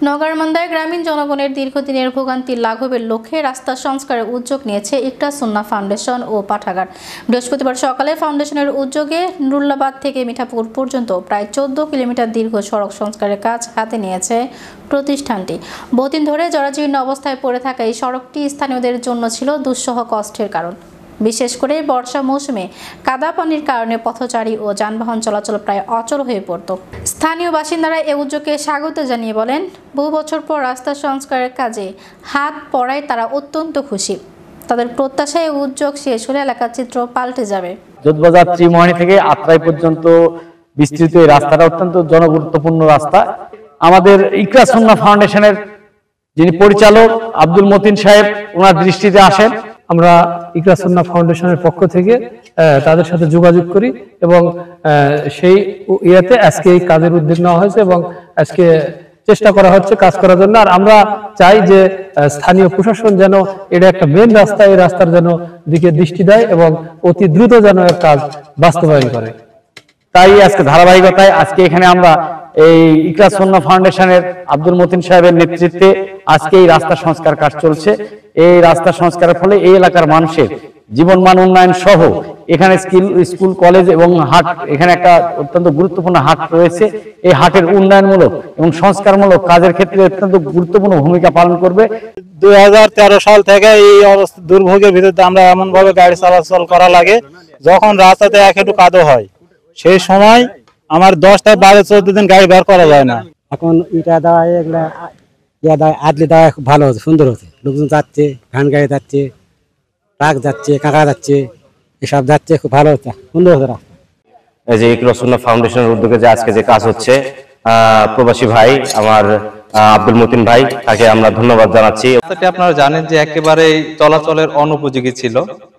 নগরমন্দায় গ্রামীণ জনগণের দীর্ঘদিনের ভোগান্তি লাঘবের লক্ষ্যে রাস্তা সংস্কারের উদ্যোগ নিয়েছে ইকরাস সুন্নাহ ফাউন্ডেশন ও পাঠাগার। বৃহস্পতিবার সকালে ফাউন্ডেশনের উদ্যোগে নুরুল্লাবাদ থেকে মিঠাপুর পর্যন্ত প্রায় 14 কিলোমিটার দীর্ঘ সড়ক সংস্কারের কাজ হাতে নিয়েছে প্রতিষ্ঠানটি। বহুদিন ধরে জরাজীর্ণ অবস্থায় পড়ে থাকা এই সড়কটি স্থানীয়দের জন্য ছিল দুঃসহ কষ্টের কারণ। বিশেষ করে বর্ষা মৌসুমে কাদা পানির কারণে পথচারী ও যানবাহন চলাচল প্রায় অচল হয়ে পড়ত। স্থানীয় বাসিন্দারা এই উদ্যোগকে স্বাগত জানিয়ে বলেন, বহু বছর পর রাস্তা সংস্কারের কাজে হাত পড়ায় তারা অত্যন্ত খুশি। তাদের প্রত্যাশায় এই উদ্যোগ শেষ হলে এলাকার চিত্র পাল্টে যাবে। যোধবাজার ত্রিমোহনী থেকে আত্রাই পর্যন্ত বিস্তৃত এই রাস্তাটা অত্যন্ত জনগুরুত্বপূর্ণ রাস্তা। আমাদের ইকরাস সুন্নাহ ফাউন্ডেশনের যিনি পরিচালক আব্দুল মতিন সাহেব, ওনার দৃষ্টিতে আসেন। আমরা ইকরাস সুন্নাহ ফাউন্ডেশনের পক্ষ থেকে তাদের সাথে যোগাযোগ করি এবং সেই ইয়েতে আজকে এই কাজের উদ্যোগ নেওয়া হয়েছে এবং আজকে চেষ্টা করা হচ্ছে কাজ করার জন্য। আর আমরা চাই যে স্থানীয় প্রশাসন যেন এটা একটা মেন রাস্তা, এই রাস্তার যেন দিকে দৃষ্টি দেয় এবং অতি দ্রুত যেন এর কাজ বাস্তবায়ন করে। তাই আজকে ধারাবাহিকতায় আজকে এখানে আমরা এই ইকরাস সুন্নাহ ফাউন্ডেশনের আব্দুল মতিন সাহেবের নেতৃত্বে আজকে এই রাস্তা সংস্কার কাজ চলছে। এই রাস্তা সংস্কারের ফলে এই এলাকার মানুষের জীবনমান উন্নয়ন সহ এখানে স্কুল কলেজ এবং হাট, এখানে একটা অত্যন্ত গুরুত্বপূর্ণ হাট রয়েছে। এই হাটের উন্নয়নমূলক এবং সংস্কারমূলক কাজের ক্ষেত্রে অত্যন্ত গুরুত্বপূর্ণ ভূমিকা পালন করবে। 2013 সাল থেকে এই দুর্ভোগের ভিতরে আমরা এমন ভাবে গাড়ি চলাচল করা লাগে, যখন রাস্তাতে একটু কাদো হয় সেই সময় আমার 10 থেকে 12-14 দিন গাড়ি বের করা যায় না। এখন ইটা দেওয়া এগুলা আদলি দেওয়া খুব ভালো হচ্ছে, সুন্দর হচ্ছে। লোকজন যাচ্ছে, ভ্যান গাড়ি যাচ্ছে, ট্রাক যাচ্ছে, কাঁকা যাচ্ছে, এসব যাচ্ছে, খুব ভালো হচ্ছে, সুন্দর হচ্ছে রাস্তা। এই যে ইকরাস সুন্নাহ ফাউন্ডেশনের উদ্যোগে যে আজকে যে কাজ হচ্ছে, প্রবাসী ভাই আমার আব্দুল মতিন ভাই, তাকে আমরা ধন্যবাদ জানাচ্ছি। আপনারা জানেন যে একেবারে চলাচলের অনুপযোগী ছিল।